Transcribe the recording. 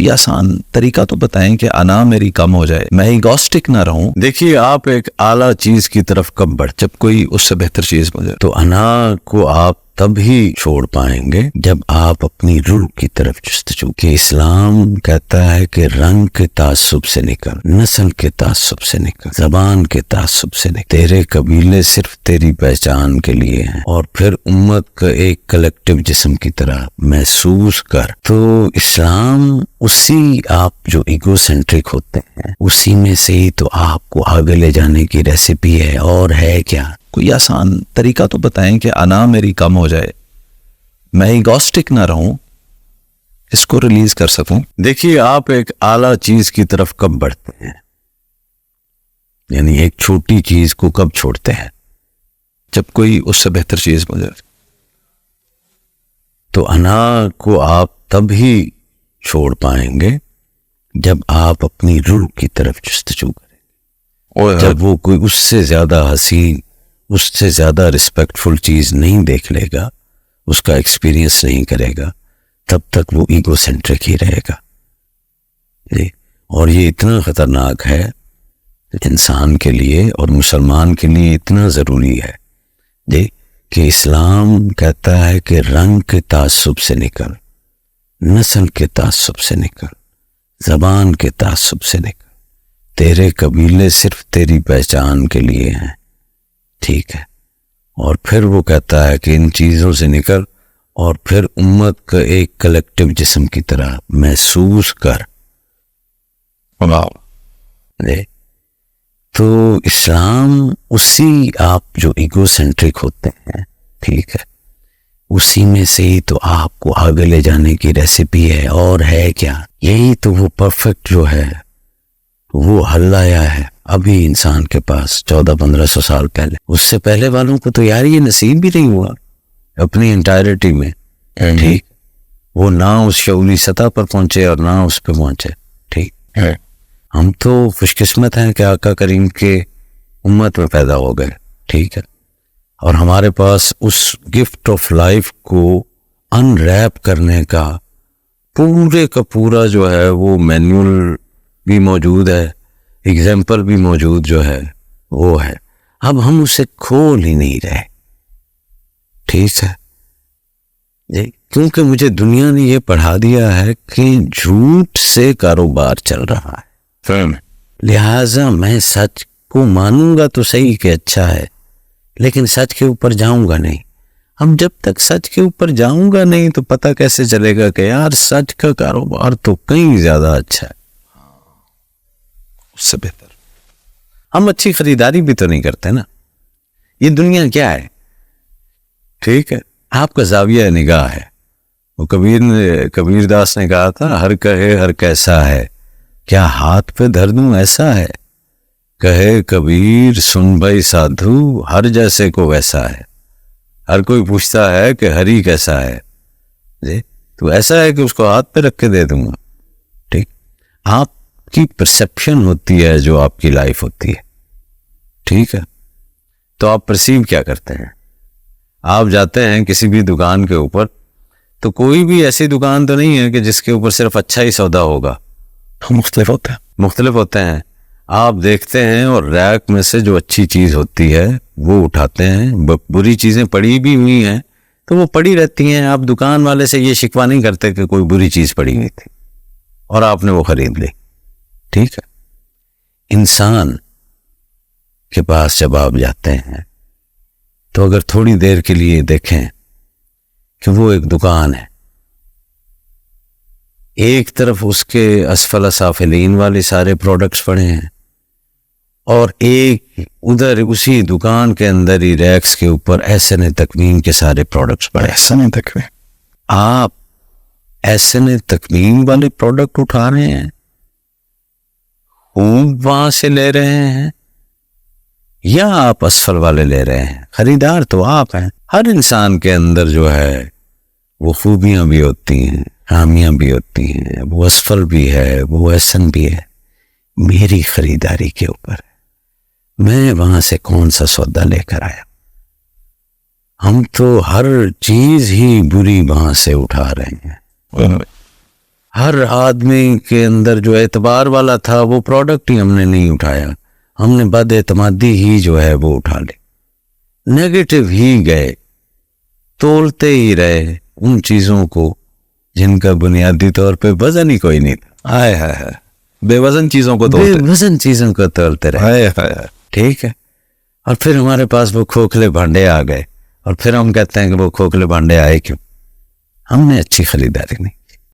کوئی آسان طریقہ تو بتائیں کہ انا میری کم ہو جائے، میں ایگوسٹک نہ رہوں. دیکھیے آپ ایک اعلیٰ چیز کی طرف کب بڑھ، جب کوئی اس سے بہتر چیز مجھے. تو انا کو آپ تب ہی چھوڑ پائیں گے جب آپ اپنی روح کی طرف جستجو. کہ اسلام کہتا ہے کہ رنگ کے تعصب سے نکل، نسل کے تعصب سے نکل، زبان کے تعصب سے نکل. تیرے قبیلے صرف تیری پہچان کے لیے ہیں، اور پھر امت کا ایک کلیکٹیو جسم کی طرح محسوس کر. تو اسلام اسی آپ جو ایگو سینٹرک ہوتے ہیں اسی میں سے ہی تو آپ کو آگے لے جانے کی ریسیپی ہے. اور ہے کیا؟ کوئی آسان طریقہ تو بتائیں کہ انا میری کم ہو جائے، میں ایگوسٹک نہ رہوں، اس کو ریلیز کر سکوں. دیکھیے آپ ایک اعلیٰ چیز کی طرف کب بڑھتے ہیں، یعنی ایک چھوٹی چیز کو کب چھوڑتے ہیں؟ جب کوئی اس سے بہتر چیز مجھے. تو انا کو آپ تب ہی چھوڑ پائیں گے جب آپ اپنی روح کی طرف جستجو کریں. جب وہ کوئی اس سے زیادہ حسین، اس سے زیادہ رسپیکٹفل چیز نہیں دیکھ لے گا، اس کا ایکسپیرینس نہیں کرے گا، تب تک وہ ایگو سینٹرک ہی رہے گا. اور یہ اتنا خطرناک ہے انسان کے لیے اور مسلمان کے لیے اتنا ضروری ہے کہ اسلام کہتا ہے کہ رنگ کے تعصب سے نکل، نسل کے تعصب سے نکل، زبان کے تعصب سے نکل. تیرے قبیلے صرف تیری پہچان کے لیے ہیں، ٹھیک ہے. اور پھر وہ کہتا ہے کہ ان چیزوں سے نکل اور پھر امت کا ایک کلیکٹیو جسم کی طرح محسوس کر. تو اسلام اسی آپ جو ایگو سینٹرک ہوتے ہیں، ٹھیک ہے، اسی میں سے ہی تو آپ کو آگے لے جانے کی ریسیپی ہے. اور ہے کیا؟ یہی تو وہ پرفیکٹ جو ہے وہ حل آیا ہے ابھی انسان کے پاس 1400-1500 سال پہلے. اس سے پہلے والوں کو تو یار یہ نصیب بھی نہیں ہوا اپنی انٹائرٹی میں، ٹھیک. وہ نہ اس شعوری سطح پر پہنچے اور نہ اس پہ پہنچے، ٹھیک. ہم تو خوش قسمت ہیں کہ آقا کریم کے امت میں پیدا ہو گئے، ٹھیک ہے. اور ہمارے پاس اس گفٹ آف لائف کو ان ریپ کرنے کا پورے کا پورا جو ہے وہ مینول بھی موجود ہے، ایگزامپل بھی موجود جو ہے وہ ہے. اب ہم اسے کھول ہی نہیں رہے، ٹھیک ہے جی. کیونکہ مجھے دنیا نے یہ پڑھا دیا ہے کہ جھوٹ سے کاروبار چل رہا ہے، لہٰذا میں سچ کو مانوں گا تو صحیح کہ اچھا ہے، لیکن سچ کے اوپر جاؤں گا نہیں. اب جب تک سچ کے اوپر جاؤں گا نہیں تو پتہ کیسے چلے گا کہ یار سچ کا کاروبار تو کہیں زیادہ اچھا ہے، اس سے بہتر. ہم اچھی خریداری بھی تو نہیں کرتے نا. یہ دنیا کیا ہے، ٹھیک ہے. آپ کا زاویہ نگاہ ہے. وہ کبیر داس نے کہا تھا، ہر کہے ہر کیسا ہے، کیا ہاتھ پہ دھر دوں ایسا ہے. کہے کبیر سن بھائی سادھو، ہر جیسے کو ویسا ہے. ہر کوئی پوچھتا ہے کہ ہری کیسا ہے جی، تو ایسا ہے کہ اس کو ہاتھ پہ رکھ کے دے دوں گا، ٹھیک. آپ کی پرسیپشن ہوتی ہے جو آپ کی لائف ہوتی ہے، ٹھیک ہے. تو آپ پرسیو کیا کرتے ہیں؟ آپ جاتے ہیں کسی بھی دکان کے اوپر تو کوئی بھی ایسی دکان تو نہیں ہے کہ جس کے اوپر صرف اچھا ہی سودا ہوگا، مختلف ہوتے ہیں. آپ دیکھتے ہیں اور ریک میں سے جو اچھی چیز ہوتی ہے وہ اٹھاتے ہیں. بری چیزیں پڑی بھی ہوئی ہیں تو وہ پڑی رہتی ہیں. آپ دکان والے سے یہ شکوہ نہیں کرتے کہ کوئی بری چیز پڑی ہوئی تھی اور آپ نے وہ خرید لی، ٹھیک ہے. انسان کے پاس جب آپ جاتے ہیں تو اگر تھوڑی دیر کے لیے دیکھیں کہ وہ ایک دکان ہے، ایک طرف اس کے اسفل سافلین والے سارے پروڈکٹس پڑے ہیں اور ایک ادھر اسی دکان کے اندر ہی ریکس کے اوپر احسن تکوین کے سارے پروڈکٹس پڑے. احسن تکوین، آپ احسن تکوین والے پروڈکٹ اٹھا رہے ہیں، خوب وہاں سے لے رہے ہیں، یا آپ اسفل والے لے رہے ہیں؟ خریدار تو آپ ہیں. ہر انسان کے اندر جو ہے وہ خوبیاں بھی ہوتی ہیں، خامیاں بھی ہوتی ہیں، وہ اسفل بھی ہے، وہ احسن بھی ہے. میری خریداری کے اوپر ہے، میں وہاں سے کون سا سودا لے کر آیا. ہم تو ہر چیز ہی بری وہاں سے اٹھا رہے ہیں. ہر آدمی کے اندر جو اعتبار والا تھا وہ پروڈکٹ ہی ہم نے نہیں اٹھایا، ہم نے بد اعتمادی ہی جو ہے وہ اٹھا لی، نیگیٹو ہی گئے، تولتے ہی رہے ان چیزوں کو جن کا بنیادی طور پہ وزن ہی کوئی نہیں تھا۔ ہائے ہائے ہائے، بے وزن چیزوں کو بے تو وزن چیزوں کو تولتے رہے، ہائے ہائے ہائے۔ ٹھیک ہے، اور پھر ہمارے پاس وہ کھوکھلے بھانڈے آ گئے، اور پھر ہم کہتے ہیں کہ وہ کھوکھلے بھانڈے آئے کیوں؟ ہم نے اچھی خریداری نہیں،